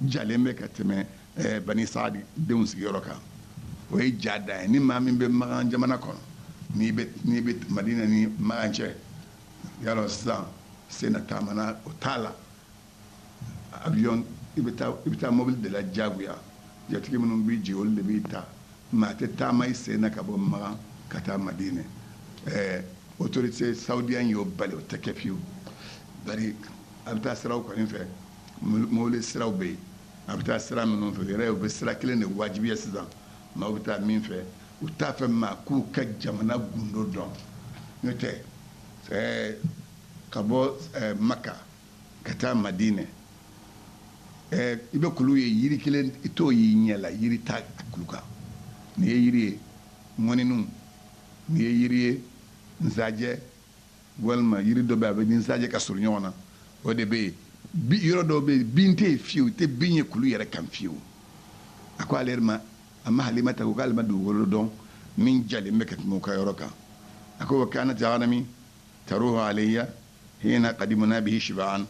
jalen bɛ ka tɛmɛ bani saadi denw sigiyɔrɔ kan o ye ja dan ye ni maa min bɛ Makan jamana kɔnɔ n'i bɛ Madina ni Makan cɛ yalɔ sisan sen na taamana o t'a la avion i bɛ taa mobili de la diyagoya jatigi minnu b'i jigin olu de b'i ta maa tɛ taama i sen na ka bɔ Makan ka taa Madina autorité saoudienne y'o bali o tɛ kɛ fiyewu bari a bɛ taa siraw kɔni fɛ mobili siraw bɛ yen a bɛ taa sira minnu fɛ yɛrɛ u bɛ sira kelen de wajibiya sisan maaw bɛ taa min fɛ u t'a fɛ maa k'u ka jamana gundo dɔn n'o tɛ ka bɔ Maka ka taa Madina i bɛ kulu ye yiri kelen i t'o y'i ɲɛ la yiri t'a kulu kan nin ye yiri ye ŋɔninu nin ye yiri ye nsaajɛ walima yiri dɔ bɛ a bɛ ni nsaajɛ ka surun ɲɔgɔn na o de bɛ yen yɔrɔ dɔw bɛ yen bin tɛ yen fiyewu tɛ bin ye kulu yɛrɛ kan fiyewu a ko ale ma a ma Halimata ko k'ale ma dugukolo dɔn min jalen bɛ ka tɛmɛ u ka yɔrɔ kan a ko wa kanat ghanami taruhu alayya hina qadimna bihi shib'an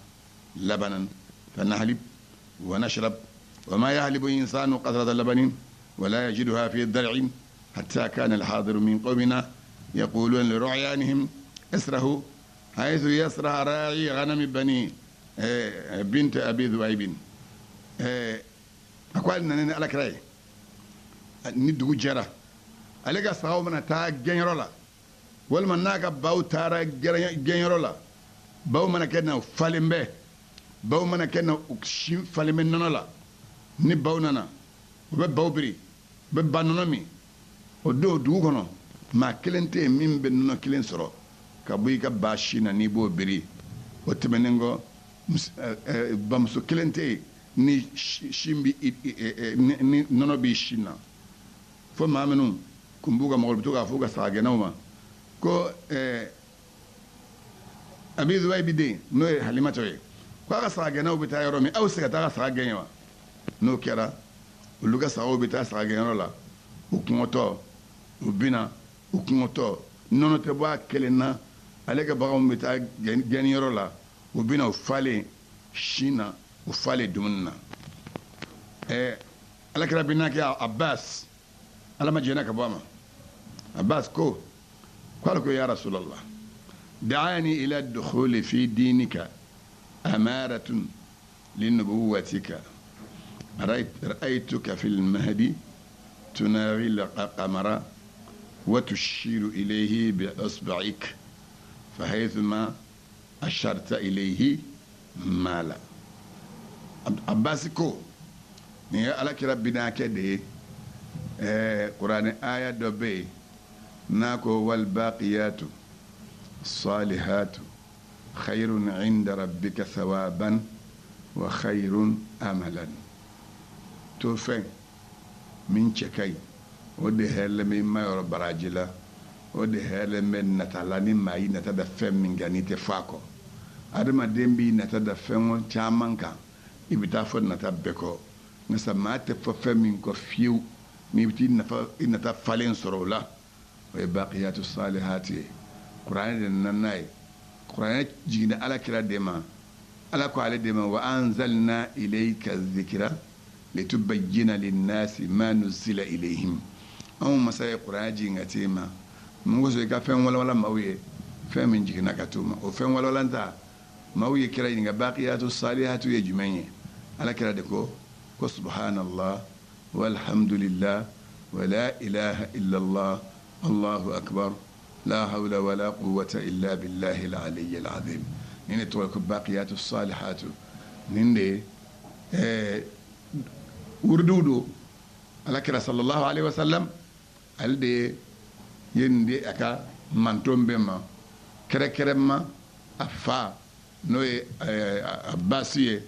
labanan fanahlib wa nashrab wa ma yahlibu insanu qatrata labanin ولا يجدها في الضرع حتى كان الحاضر من قومنا يقولون لرعيانهم اسره حيث يسرى راعي غنم بني بنت أبي ذؤيب أقول أنني على كراي ندو جرا عليك ساو من تا جنرولا ولما ناك باو تارا جنرولا باو من كنا فالمبه باو من كنا أكشين فالمن نلا نباو ننا وباو بري ببانونمي ودو دوغونو ما كلنتي من بنونو كلن سرو كابوي كباشينا نيبو بري وتمنينغو bamso kelente ni shimbi ni nono bi shina fo mamenu kumbuga mogol to ga fuga sage nawma ko abi zuway bide no Halimata we ko ga sage naw bita yoro mi aw se ta ga sage yawa no kera luga sawo bita sage yoro la ukumoto ubina ukumoto nono te ba kelena alega bagam bita gen yoro la u bina u falen China u falen dumuni na alakira bina kɛ Abbas ala ma jɛna ka bɔ a ma Abbas ko k'ale ko ya Rasulallah da'ani ila dukhuli fi dinika amaratun linubuwatika ra'aytuka fil mahdi tunawil qamara wa tushiru ilayhi bi asba'ik فحيثما أشرت إليه مالا أباسكو نيا على كربنا كده قرآن آية دبي ناكو والباقيات الصالحات خير عند ربك ثوابا وخير أملا توفين من شكاي ودي هل من ما يرى براجلا ودي هل من نتعلاني ما ينتدفن من جانيت فاكو adamaden bi nata da fɛn caman kan i bɛ taa fɔ nata bɛɛ kɔ nka maa tɛ fɔ fɛn min kɔ fiyewu n'i bɛ i nata falen sɔrɔ o la o ye baqiyatu salihati ye kuranɛ de nana n'a ye kuranɛ jiginna ala kira de ma ala ko ale de ma wa anzalna ilayka dhikra litubayyina linnasi ma nuzila ilayhim anw masa ye kuranɛ jigin ka t'e ma mun kosɔn i ka fɛn walawala maaw ye fɛn min jiginna ka t'o ma o fɛn walawalanta maaw ye kira ɲininka baqiyatu salihatu ye jumɛn ye ala kira de ko subhanallah walhamdulillah wa la ilaha illallah allahu akbar la hawla wa la quwwata illa billahi al-aliyyi al-azim nin de tɔgɔ ko baqiyatu salihatu nin de urdu do ala kira sallallahu alaihi wasallam al de yen de aka manton be ma kɛrɛkɛrɛ ma a fa n'o ye Abasi ye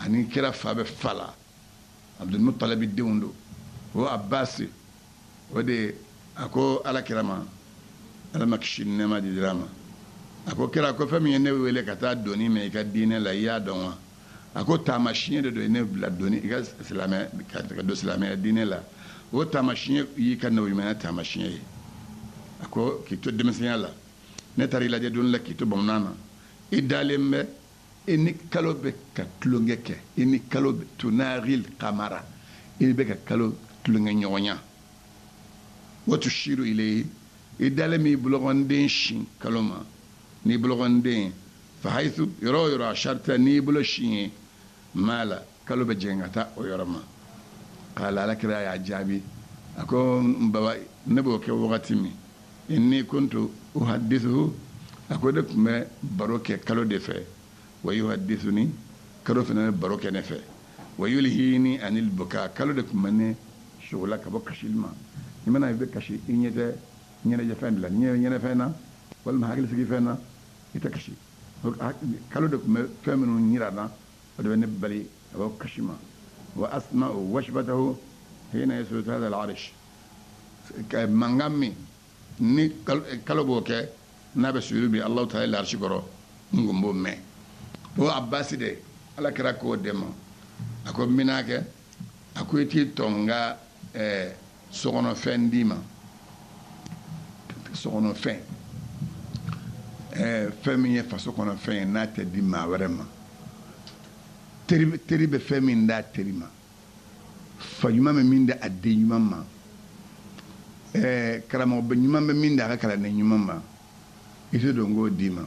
ani kira fa bɛ fa la Abdul Muttalib denw do o Abasi o de a ko ala kira ma ala ma kisi ni nɛɛma di dira ma a ko kira ko fɛn min ye ne wele ka taa doni mɛn i ka diinɛ la i y'a dɔn wa a ko taamasiyɛn de do ne bila doni i ka silamɛ ka don silamɛya diinɛ la o taamasiyɛn y'i ka nabiɲumanya taamasiyɛn ye a ko k'i to denmisɛnya la ne taara i lajɛ don la k'i to bamanan na i dalen bɛ ini kalo be ka tulonge kɛ ini kalo tunaril qamara ini be ka kalo tulonge ɲɔgɔnya wa tushiru ilayhi idale mi bulogonden shin kalo ma ni bulogonden fa haythu yoro asharta ni bulo shin mala kalo be jengata o yoro ma qala lakra ya jabi ako baba ne bo ke wakati mi inni kuntu uhaddithu ako de me baroke kalo de fe wa yuhaddithuni kalo fana baroke ne fe wa yulhini anil buka kalo de kumane shugula ka bokashilma imana be kashi inyete nyene je fen la nyene fena wal ma hakil sigi fena ita kashi kalo de me femenu nyirana de ne bali bokashima wa asma'u washbatahu hina yasut hadha al-arsh mangami ni kalo boke nabe suyubi allah ta'ala l'arshi goro ngumbo me o abbasi de ala kira ko dema ako minake ako eti tonga sogono fen dima sogono fen femi faso kono fen na te dima warema teri be femi nda terima fayuma me minda adde yuma ma karamo be yuma me minda ka kala ne yuma ma ite dongo dima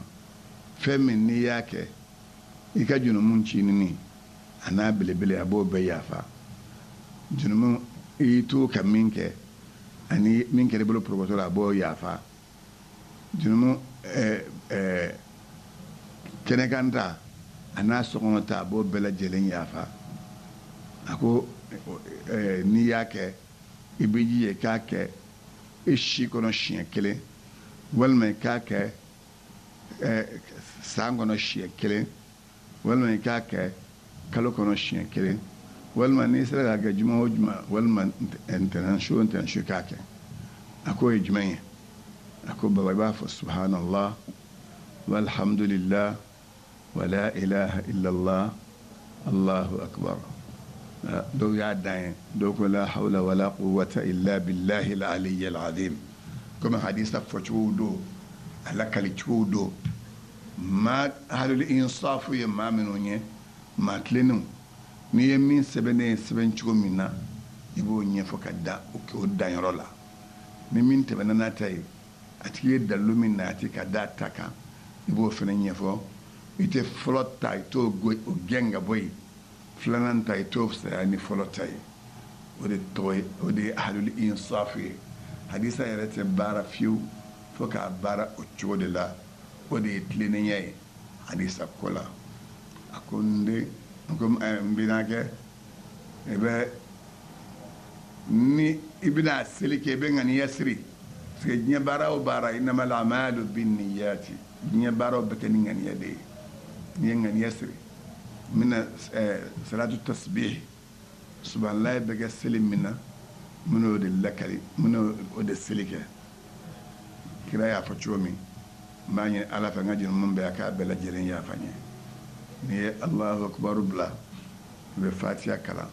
femi ni yake ika junumun cinini ana belebele abo be yafa junumun itu kaminke ani minke de bolo promotor abo yafa junumun kenekanta ana sokonota abo bela jelen yafa ako ni yake ibiji ye kake ishi kono shien kele walma kake sangono shien kele walma kake kalo kono shien kele walma ni sera ga juma o juma walma international kake ako e juma ako baba fa subhanallah walhamdulillah wala ilaha illa allah allahu akbar دو يعدين دو لا حول ولا قوة إلا بالله العلي العظيم كما حديث فتشودو على كالتشودو ما هل الإنصاف يما منوني ما تلنو ني من سبن تشو منا يبو ني فكدا او دان رولا ني من تبنا تاي اتي دلو من ناتي كدا تاكا يبو فنن يفو يتي فلوت تاي تو او جنغا بوي فلان تاي توفس يعني فلوتاي ودي توي ودي اهل الانصاف حديثا يرت بارا فيو فكا بارا اوتشود لا ودي تلينياي حديثا كولا اكوندي كم بيناك ebe ni ibna silike be ngani yasri se nya bara o bara inama al-a'malu bin-niyyati nya bara o be kan ngani yade ni ngani yasri من صلاة التسبيح سبحان الله بقى سلم منا منو دلكري منو ودسلكه كلا يا فتشومي ما ين على فنجر من بياك بلا جرين يا فني ني الله أكبر بلا بفاتيا كلا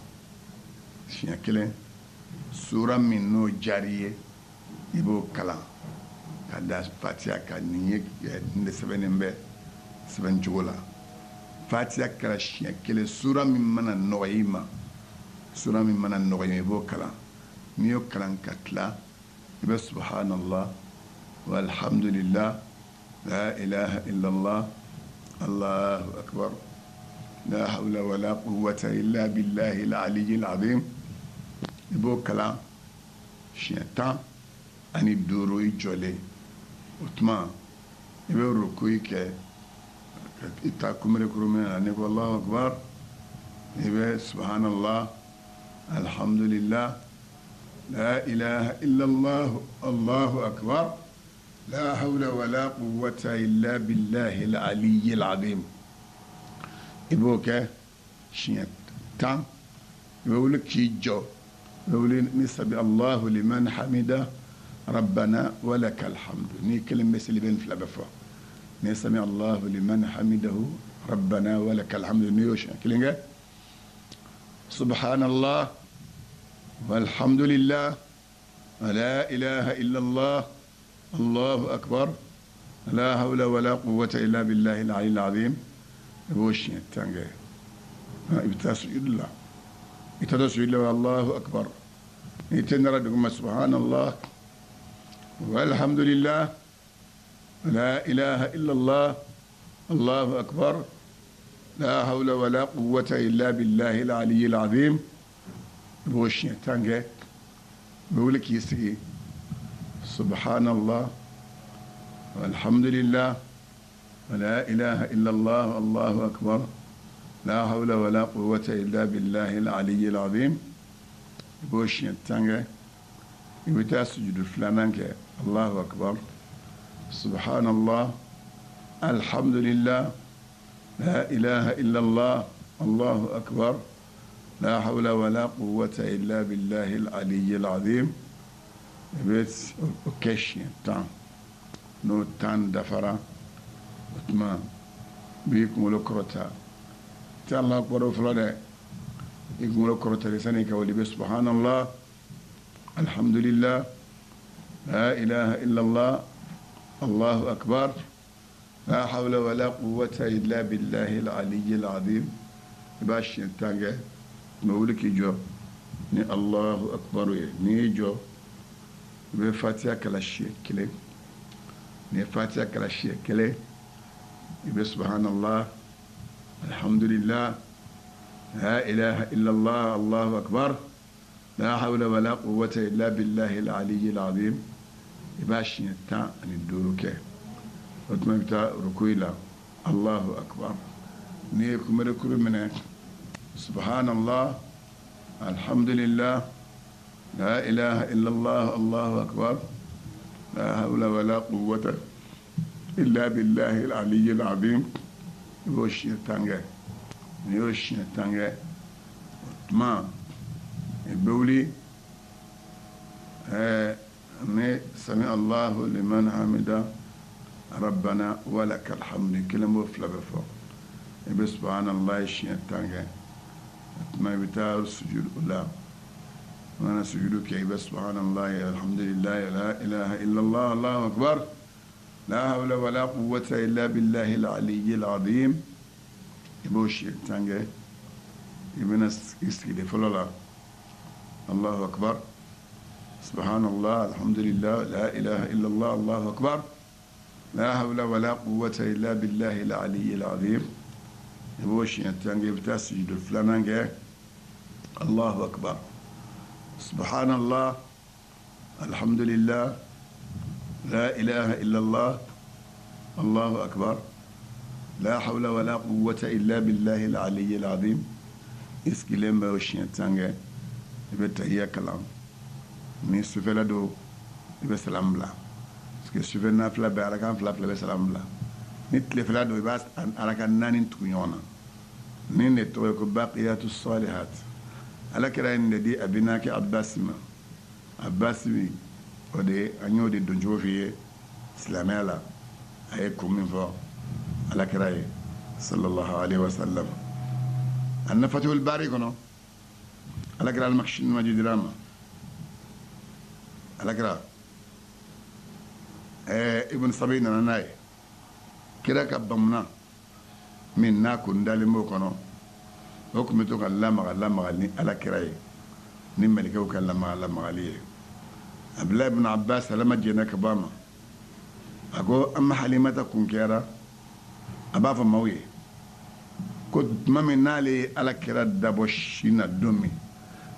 شيا كلا سورة من نو جارية يبو كلا كدا فاتيا كنيك نسبن به سبن جولا فاتيا كلا شيا كلا سورة من منا نوعيما سورة من منا نوعيما يبو كلا نيو كلا كتلا يبقى سبحان الله والحمد لله لا إله إلا الله الله أكبر لا حول ولا قوة إلا بالله العلي العظيم يبو كلا شيطان أني دورو جولي وتما يبو ركوي كي إتاكم ركرومين أني الله أكبر يبقى سبحان الله الحمد لله لا إله إلا الله الله أكبر لا حول ولا قوة إلا بالله العلي العظيم يبوك شيطان يقول لك جو يقول نسبي الله لمن حمده ربنا ولك الحمد ني كلمة سلبين في الأبفة نسمي الله لمن حمده ربنا ولك الحمد نيوش كلمة سبحان الله والحمد لله ولا إله إلا الله الله أكبر لا حول ولا قوة إلا بالله العلي العظيم بوشي تانجي ابتاس الله يتدس الله الله أكبر يتنرى دقم سبحان الله والحمد لله لا إله إلا الله الله أكبر لا حول ولا قوة إلا بالله العلي العظيم بوشي تانجي بقولك يسقي سبحان الله والحمد لله ولا إله إلا الله الله أكبر لا حول ولا قوة إلا بالله العلي العظيم بوشي تانجي يبتا سجد فلانك الله أكبر سبحان الله الحمد لله لا إله إلا الله الله أكبر لا حول ولا قوة إلا بالله العلي العظيم بيت أوكيشي تان نو تان دفرا وتما بيكم لكرتا تان الله أكبر وفلاده يكم لكرتا لسانك ولي سبحان الله الحمد لله لا إله إلا الله الله أكبر لا حول ولا قوة إلا بالله العلي العظيم باشي تانجا نقولك جو ني الله أكبر ني جو بفاتحة كلا شيء كله ني فاتحة كلا شيء كله سبحان الله الحمد لله لا إله إلا الله الله أكبر لا حول ولا قوة إلا بالله العلي العظيم باشي تان ندورك وتما بتا ركويلا الله أكبر نيكم ركوب منه سبحان الله الحمد لله لا إله إلا الله الله أكبر لا حول ولا قوة إلا بالله العلي العظيم يوشي تانجا وتما بولي سمع الله لمن حمده ربنا ولك الحمد كلمة فلبفو سبحان الله الشيء تانجا ما بتاع السجود لا وانا سجودك يا سبحان الله الحمد لله لا اله الا الله الله اكبر لا حول ولا قوة الا بالله العلي العظيم يبوشي تانجا يبنا يستكدي فلولا الله اكبر سبحان الله الحمد لله لا اله الا الله الله اكبر لا حول ولا قوة الا بالله العلي العظيم يبوشي تانجا بتاع سجود الفلانانجا الله أكبر سبحان الله الحمد لله لا إله إلا الله الله أكبر لا حول ولا قوة إلا بالله العلي العظيم إسكيلم بوشين تانجا يبتا هي كلام ني سفلا دو يبسلام لا اسكي سفنا فلا باركان فلا بسلام لا نتلي فلا دو يباس أراكان نانين تكونيونا نين نتويكو باقيات الصالحات ala kira inde di abinaki abbasimi o de anyo de don jofiye islamela ay kumin fo ala kira sallallahu alaihi wasallam anna fatul bari kono ala kira al makhshin majid rama ala kira ibn sabina nanay kira ka bamna min na kun dalimo kono وكم توك الله ni ala kiraye ni malikaw kan la magali abdullah ibn abbas lama jena kabama ago amma halimata kun kera abafa mawiye ko mami nali ala kira dabo shina domi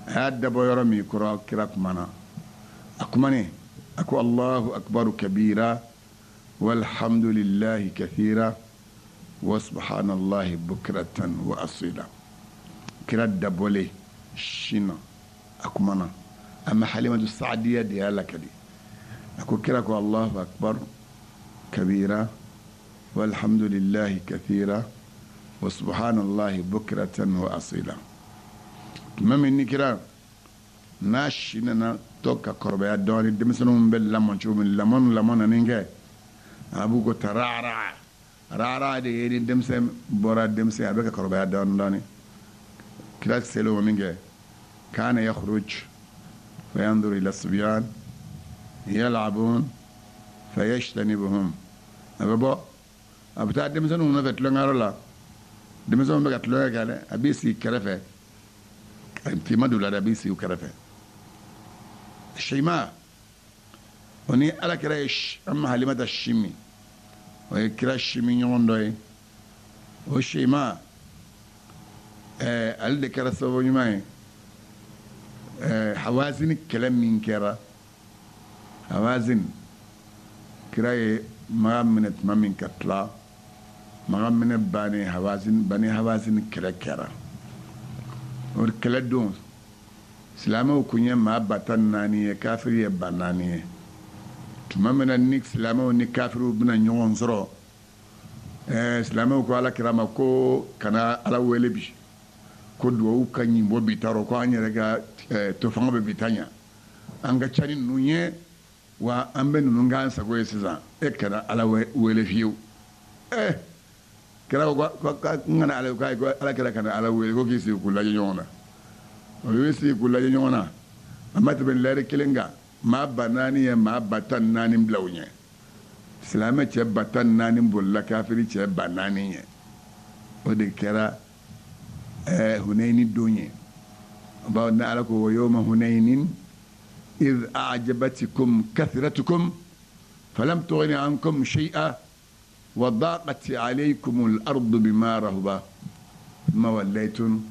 ya dabo yoro mi kura kira kumana akumani ako allahu akbar kabira walhamdulillahi kathira wa subhanallahi bukratan wa asila kira dabole shina akumana amma halimatu saadiya de yalla kadi ako kira ko allahu akbar kabira walhamdulillahi kathira wa subhanallahi bukratan wa asila mami ni kira na shina na toka korbe ya doni demisonu bel lamon chumin lamon ninge abu ko tarara rara de yedi demse bora demse abeka korbe ya doni كلا سلو منجا كان يخرج فينظر إلى الصبيان يلعبون فيجتنبهم أبا أبتعد مثلا ونفت لنغار الله denmisɛnw bɛ ka tulonkɛ kɛ dɛ a b'i sigi kɛrɛfɛ tema dɔ la dɛ a b'i sigi kɛrɛfɛ shima o ni alakira ye amma halimata shimi o ye kira shimi ɲɔgɔn dɔ ye o shima ale de kɛra sababu ɲuman ye hawazin kɛlɛ min kɛra hawazin kira ye maga minɛ tuma min ka tila maga minɛ bani hawazin kɛlɛ kɛra o kɛlɛ don silamɛw kun ye maa ba tan naani ye kafiri ye ba naani ye tuma min na ni silamɛw ni kafiriw bɛna ɲɔgɔn sɔrɔ silamɛw ko alakira ma ko kana ala wele bi ko duwawu ka ɲi bɔ bi t'a rɔ ko an yɛrɛ ka tofanga bɛ bi ta ɲa an ka ca ni ninnu ye wa an bɛ ninnu k'an sago ye sisan e kana ala wele fiyewu kira ko n kana alakira kana ala wele ko k'i sigi k'u lajɛ ɲɔgɔn na o y'u sigi k'u lajɛ ɲɔgɔn na a ma tɛmɛ lɛri kelen kan maa ba naani ye maa ba tan naani bila u ɲɛ silamɛ cɛ ba tan naani bolila kafiri cɛ ba naani ye o de kɛra hunayni don ye bawo ni ala ko wa yawma hunaynin إذ أعجبتكم كثرتكم فلم تغن عنكم شيئا وضاقت عليكم الأرض بما رهبا ثم وليتم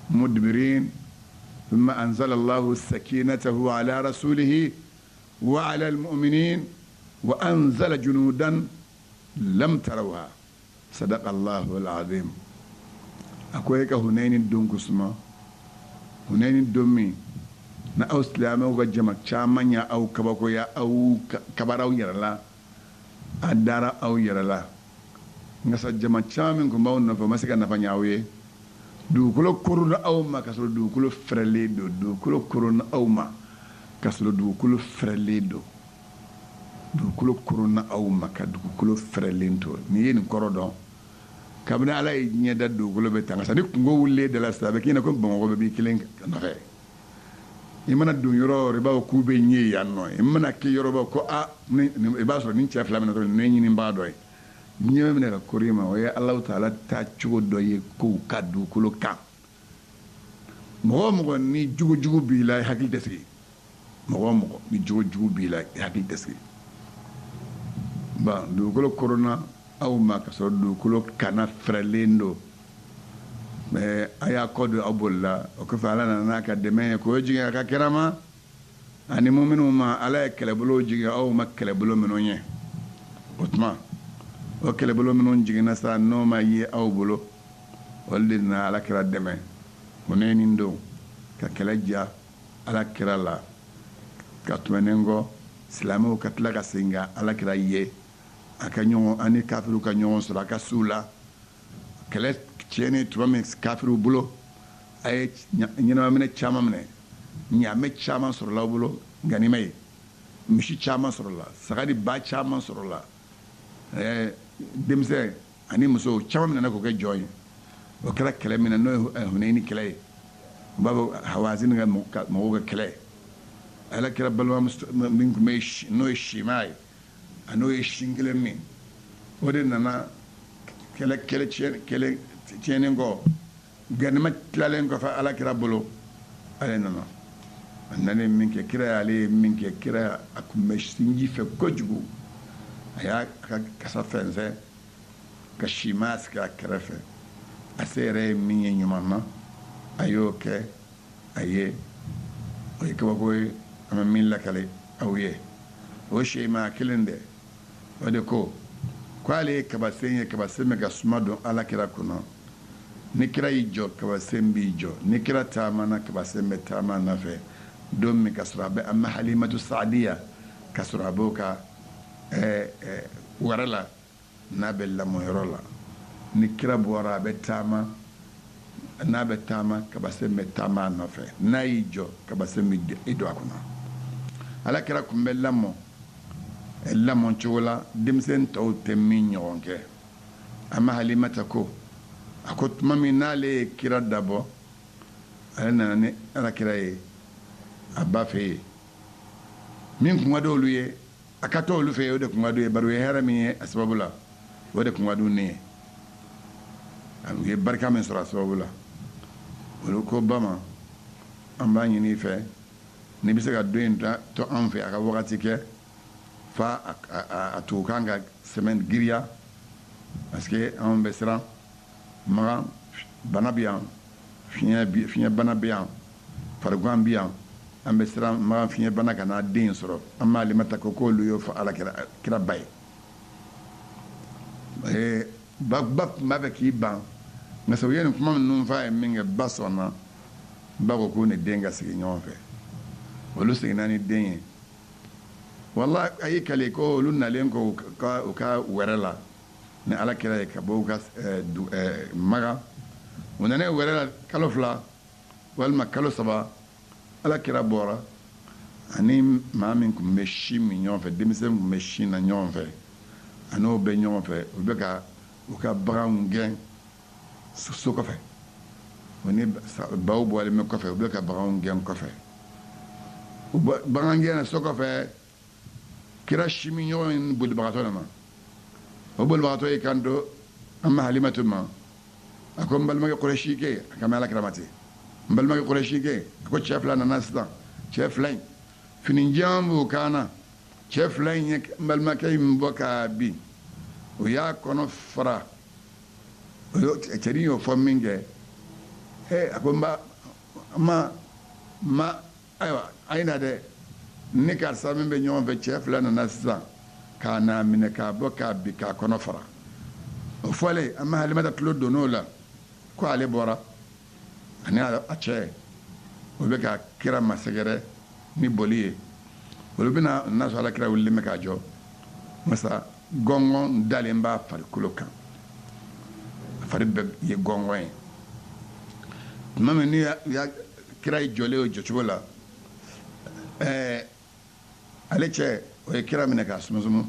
مدبرين ثم أنزل الله سكينته على رسوله وعلى المؤمنين وأنزل جنودا لم تروها صدق الله العظيم أكويك هنين الدون كسما هنين الدومي na aw silamɛw ka jama caman ya aw kabakoya aw kabaraw yɛrɛ la a dara aw yɛrɛ la nka sa jama caman min tun b'aw nɔfɛ ma se ka nafa ɲɛ aw ye dugukolo koronna aw ma ka sɔrɔ dugukolo fɛrɛlen don dugukolo koronna aw ma ka sɔrɔ dugukolo fɛrɛlen don dugukolo koronna aw ma ka dugukolo fɛrɛlen to n'i ye nin kɔrɔ dɔn kabini ala ye ɲɛ da dugukolo bɛ tan sa ni kungo wulilen da la sisan a bɛ k'i ɲɛna ko bamakɔ bɛ b'i kelen nɔfɛ i mana don yɔrɔ o yɔrɔ i b'a fɔ k'u bɛ ɲɛ yan nɔ i mana kɛ yɔrɔ b'a ko i b'a sɔrɔ ni cɛ fila minɛ dɔrɔn nin ye ɲinibaga dɔ ye ɲɛ minɛ ka kori ma o ye alahu taala taa cogo dɔ ye k'u ka dugukolo kan mɔgɔ o mɔgɔ ni jogo b'i la i hakili tɛ sigi mɔgɔ o mɔgɔ ni jogo b'i la i hakili tɛ sigi bon dugukolo koronna aw ma ka sɔrɔ dugukolo kana fɛrɛlen don a y'a kɔ don aw bolila o kɔfɛ ala nana n'a ka dɛmɛ ye k'o jigin a ka kira ma ani muminunw ma ala ye kɛlɛbolo jigin aw ma kɛlɛbolo minnu ye o tuma o kɛlɛbolo minnu jiginna sa n'o ma ye aw bolo olu de nana ala kira dɛmɛ hunayni don ka kɛlɛ ja ala kira la ka tɛmɛnen kɔ silamɛw ka tila ka segin ka ala kira ye a ka ɲɔgɔn ani kafiriw ka ɲɔgɔn sɔrɔ a ka suw la kɛlɛ tiɲɛni tuma min kafiriw bolo a ye ɲɛnaminɛ caman minɛ ɲaamɛ caman sɔrɔla aw bolo ganima ye misi caman sɔrɔla sagadi ba caman sɔrɔla denmisɛn ani muso caman minɛna k'o kɛ jɔn ye o kɛra kɛlɛ min na n'o ye hunayni kɛlɛ ye u b'a fɔ hawazin ka mɔgɔw ka kɛlɛ ala kɛra balima min tun bɛ n'o ye shima ye a n'o ye sin kelen min o de nana kɛlɛ tiɲɛnen kɔ ganima tilalen kɔfɛ ala kira bolo ale nana a nana min kɛ kira y'ale ye min kɛ kira a tun bɛ sinji fɛ kojugu a y'a ka kasa fɛnsɛn ka sima sigi a kɛrɛfɛ a se yɛrɛ ye min ye ɲuman na a y'o kɛ a ye o ye kabako ye an bɛ min lakale aw ye o sima kelen dɛ o de ko k'ale ye kabasen ye kabasen bɛ ka suma don ala kira kunna ni kira y'i jɔ kabasen b'i jɔ ni kira taamana kabasen bɛ taama nɔfɛ don min ka sɔrɔ a bɛ an bɛ halimatu saadiya ka sɔrɔ a b'o ka wɛrɛ la n'a bɛ lamɔyɔrɔ la ni kira bɔra a bɛ taama n'a bɛ taama kabasen bɛ taama a nɔfɛ n'a y'i jɔ kabasen bɛ i don a kɔnɔ ala kira tun bɛ lamɔ cogo la denmisɛn tɔw tɛ min ɲɔgɔn kɛ an bɛ halimata ko a ko tuma min n'ale ye kira dabɔ ale nana ni ala kira ye a ba fɛ yen min kun ka di olu ye a ka to olu fɛ yen o de kun ka di u ye bari u ye hɛrɛ min ye a sababu la o de kun ka di ne ye u ye barika min sɔrɔ a sababu la olu ko ba ma an b'a ɲini i fɛ n'i bɛ se ka don in to an fɛ a ka wagati kɛ fa a tugu kan ka sɛmɛni giriya parce que anw bɛ siran magan bana bɛ yan fiɲɛ bana bɛ yan farigan bɛ yan an bɛ siran magan fiɲɛ bana ka n'a den sɔrɔ an b'a alimata ko k'olu y'o fɔ ala kira ba ye ba tun b'a fɛ k'i ban nka sɛ u ye nin kuma ninnu f'a ye min kɛ ba sɔnna ba ko k'u ni den ka sigi ɲɔgɔn fɛ olu seginna ni den ye wala a y'i kale ko olu nalen ko u ka wɛrɛ la ni ala kira ye ka bɔ u ka maga u nana wɛrɛ la kalo 2 walima kalo 3 ala kira bɔra ani maa min tun bɛ si min ɲɔgɔn fɛ denmisɛn tun bɛ si na ɲɔgɔn fɛ ani o bɛ ɲɔgɔn fɛ u bɛ ka u ka baganw gɛn so kɔfɛ o ni baw bɔlen bɛ kɔfɛ u bɛ ka baganw gɛn kɔfɛ bagan gɛn na so kɔfɛ kira si min ɲɔgɔn bolibagatɔ nana o bolibagatɔ y'i kan to an ma halimatu ma a ko n balimakɛ kɔrɛsi ke a ka mɛn ala kira ma ten n balimakɛ kɔrɛsi ke a ko cɛ 2 nana sisan cɛ 2 in fini jɛman b'u kan na cɛ 2 in ye n balimakɛ in bɔ k'a bin o y'a kɔnɔ fara cɛnin y'o fɔ min kɛ a ko ma ayiwa a ye na dɛ ni karisa min bɛ ɲɔgɔn fɛ cɛ 2 nana sisan k'a n'a minɛ k'a bɔ k'a bin k'a kɔnɔ fara o fɔlen an ma halimata tulo donn'o la ko ale bɔra ani a cɛ o bɛ ka kira masɛgɛrɛ ni boli ye olu bɛna n'a sɔrɔ ala kira wulilen bɛ k'a jɔ masa gɔngɔn dalen b'a farikolo kan a fari bɛɛ ye gɔngɔn ye tuma min ni kira ye jɔlen o jɔcogo la ale cɛ o ye kira minɛ k'a sumusumu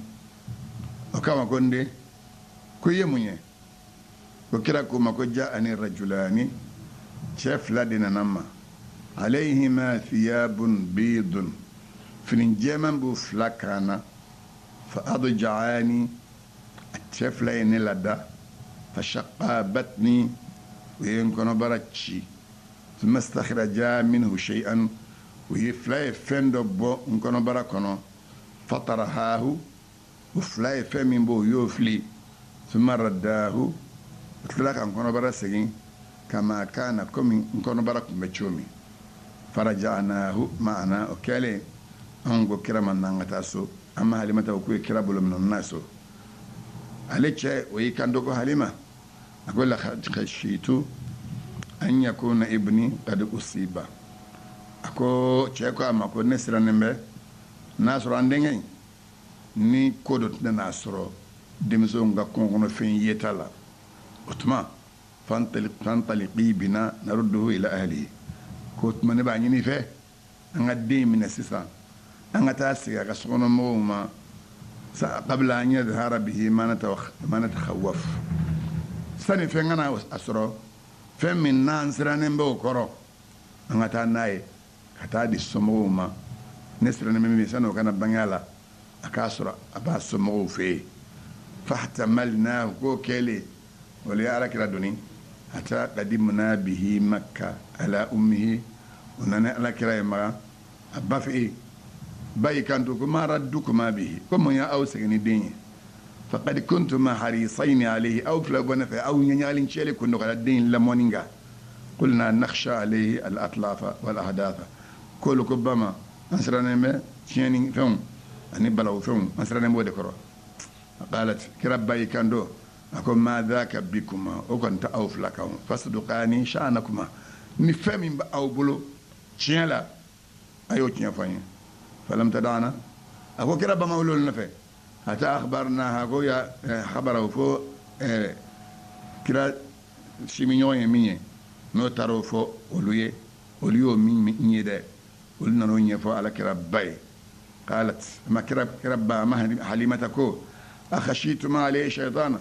o kama ko n den ko i ye mun ye ko kira ko ma ko ja ani rajulani cɛ 2 de nana ma alayhima thiyabun bidun fini jɛman b'u 2 kan na fa adja'ani a cɛ 2 ye ne lada fa shaqqa batni u ye n kɔnɔbara ci thumma istakhraja minhu shay'an u ye 2 ye fɛn dɔ bɔ n kɔnɔbara kɔnɔ fatarahahu u 2 ye fɛn min b'o u y'o fili thumma raddahu u tila ka n kɔnɔbara segin kama kana komi n kɔnɔbara tun bɛ cogo min faraja'nahu ma'ana o kɛlen an ko kira ma n'an ka taa so an ma halimata ko ye kira bolo minɛ n'a so ale cɛ o y'i kanto ko halima a ko la khashitu an yakuna ibni qad usiba a ko cɛ ko a ma ko ne sirannen bɛ n'a sɔrɔ an denkɛ ni ko dɔ tɛna n'a sɔrɔ denmisɛnw ka kungo kɔnɔ fɛn yeta la o tuma fantaliqi bina narudduhu ila ahlihi ko tuma ne b'a ɲini fɛ an ka den minɛ sisan an ka taa sigi a ka sokɔnɔmɔgɔw ma qabla an yadhara bihi ma natakhawwaf sani fɛn kana a sɔrɔ fɛn min n'an sirannen bɛ o kɔrɔ an ka taa n'a ye ka taa di somɔgɔw ma ne sirannen bɛ min sani o kana bange a la a k'a sɔrɔ a b'a somɔgɔw fɛ yen fahtamalnahu k'o kɛlen o le ye alakira doni hatta qadimna bihi makka ala ummihi o nana alakira ye maga a ba fɛ yen ba y'i kanto ko ma raddukuma bihi ko mun y'aw segin ni den ye faqad kuntuma harisayni alayhi aw 2 bɔ ne fɛ aw ɲɛɲagalen cɛlen kun do ka den lamɔni kan qulna nakhsha alayhi al atlafa wal ahdatha k'olu ko ba ma an sirannen bɛ tiɲɛni fɛnw ani balawu fɛnw an sirannen b'o de kɔrɔ qalat kira ba y'i kanto a ko ma dhaka bikuma o kɔni tɛ aw 2 kan fasduqani sha'nakuma ni fɛn min bɛ aw bolo tiɲɛ la a y'o tiɲɛ fɔ an ye falam tadana a ko kira bama wulol nɔfɛ hatta akhbarnaha ko ya khabarahu fo kira simi ɲɔgɔn ye min ye n'o taara o fɔ olu y'o min ye dɛ olu nan'o ɲɛfɔ ala kira ba ye qalat ma kira ba ma halimata ko akhashituma alayhi shaytana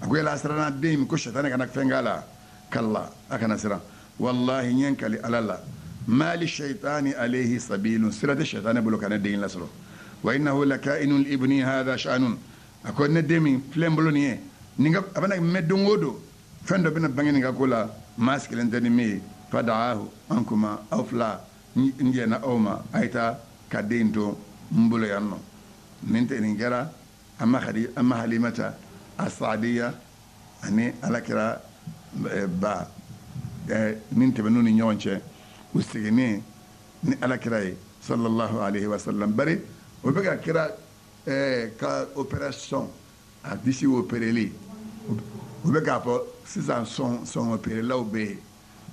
a ko yala a siranna den min ko shaytane kana fɛn k'a la kalla a kana siran wallahi ɲɛ kali ala la ما للشيطان عليه سبيل سيرة الشيطان بلو كان الدين لسلو وإنه لكائن الابن هذا شأن أكون ندمي فلان بلونيه نيجا أبنا مدون ودو fendo bina bangini ga kula maskelen tani me fadaahu ankuma awfla njena oma aita kadento mbulo yanno ninte ni gara amma halimata asadiya ani alakira ba ninte benuni nyonche usigini ni alakira sallallahu alayhi wa sallam bari o be ka kira ka opération a disi opéreli o be ka fo sisan son opéré law be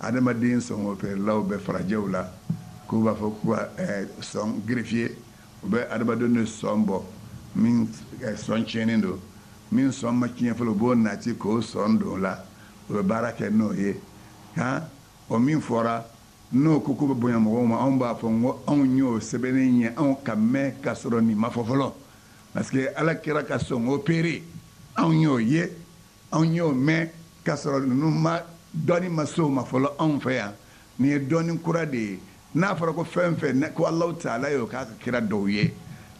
adamaden son opéré law be farajewla ko ba fo ko son greffier o be adamaden son bo min son chenendo min son makien fo bo nati ko son do la o baraka no ye ha o min fora no kuku bonya mo ma on ba fo on nyo sebene nya on kamme kasoro ni mafofolo parce que ala kira ka son opéré on nyo ye on nyo me kasoro no ma doni maso mafolo on fa ya ni doni kura de na fara ko femfe ko Allah taala yo ka kira do ye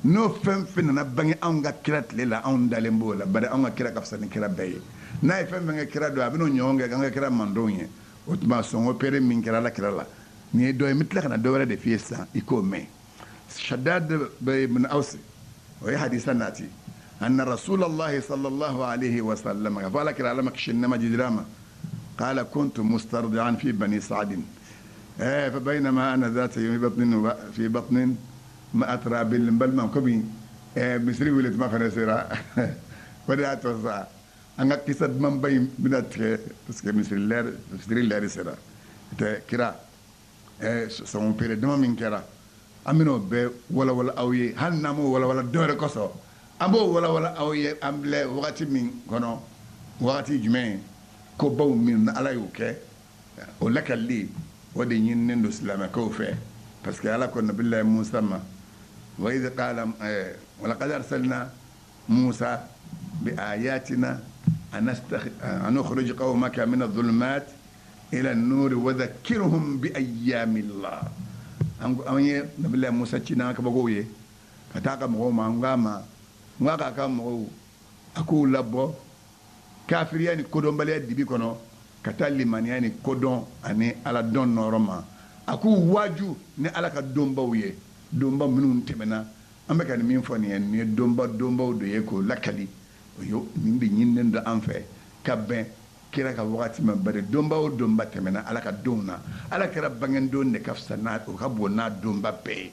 no femfe na bangi on ga kira lela on dalembo la bada on ga kira ka fsani kira baye na femfe ga kira do abino nyonga ga kira mandonye otuma son opéré min kira la kira la ni do mitla kana do wala de fiesta iko me shaddad ibn aus wa hadithan nati anna rasulullah sallallahu alayhi wa sallam qala kira alamak shinma jidrama قال كنت مسترضعا في بني سعد فبينما انا ذات يوم في بطن ما اترى بل ما كبي مصري ولد ما فنسرا بدات وصا انا قصد من بين بدات بس مصري لير سرا كرا son pere dama min kera amino be wala awye hannamo wala dore koso ambo wala awye amble wakati min kono wakati jume ko baw min ala yuke o lakalli wadi nyin ndo salama ko fe parce que ala ko nabillahi musa ma wa idha qala wa laqad arsalna musa bi ayatina an nukhruj qawmaka min adh-dhulumat إلى النور وذكرهم بأيام الله أني نبلا موسى تشينا كبغوي كتاكا مغو مانغاما نغاكا كامغو أكو لابو كافر يعني كودون بالي ديبي كونو كتالي من يعني كودون أني على دون نورما أكو واجو ني على كدومبا ويه دومبا منون تمنا أمبكا نمين فاني يعني دومبا ودويكو لكالي ويو نيندي نيندن دا أنفي كابين kira ka wakati ma bare domba o domba temena ala ka donna ala kira bangen don de kafsa na o ka bona domba pe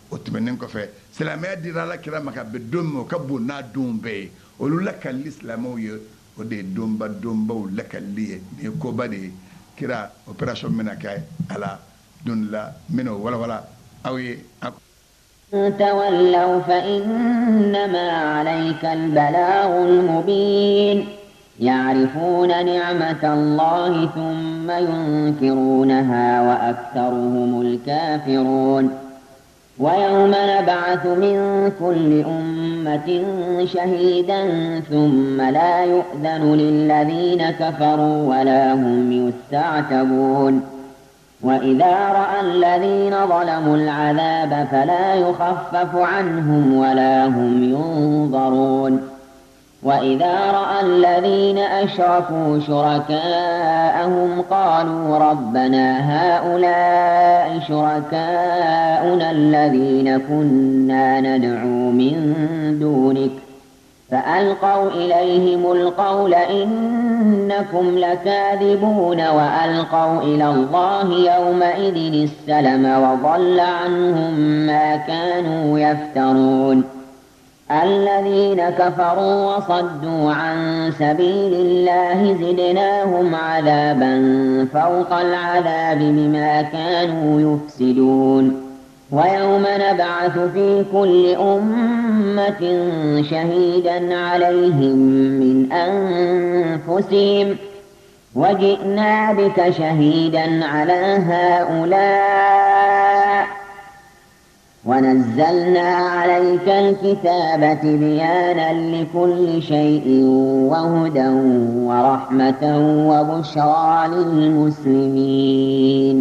o temenen ko fe selama dira ala kira maka be dommo ka bona dombe o lula kal islamo yo o de domba o la kalliye ne ko bade kira operation mena kay ala dun la meno wala awi تولوا فإنما عليك البلاغ المبين يعرفون نعمة الله ثم ينكرونها وأكثرهم الكافرون ويوم نبعث من كل أمة شهيدا ثم لا يؤذن للذين كفروا ولا هم يستعتبون وإذا رأى الذين ظلموا العذاب فلا يخفف عنهم ولا هم ينظرون وإذا رأى الذين أشركوا شركاءهم قالوا ربنا هؤلاء شركاؤنا الذين كنا ندعو من دونك فألقوا إليهم القول إنكم لكاذبون وألقوا إلى الله يومئذ السلم وضل عنهم ما كانوا يفترون الذين كفروا وصدوا عن سبيل الله زدناهم عذابا فوق العذاب بما كانوا يفسدون ويوم نبعث في كل أمة شهيدا عليهم من أنفسهم وجئنا بك شهيدا على هؤلاء ونزلنا عليك الكتاب تبيانا لكل شيء وهدى ورحمة وبشرى للمسلمين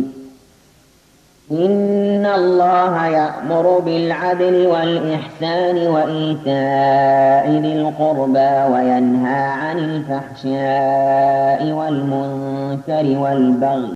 إن الله يأمر بالعدل والإحسان وإيتاء ذي القربى وينهى عن الفحشاء والمنكر والبغي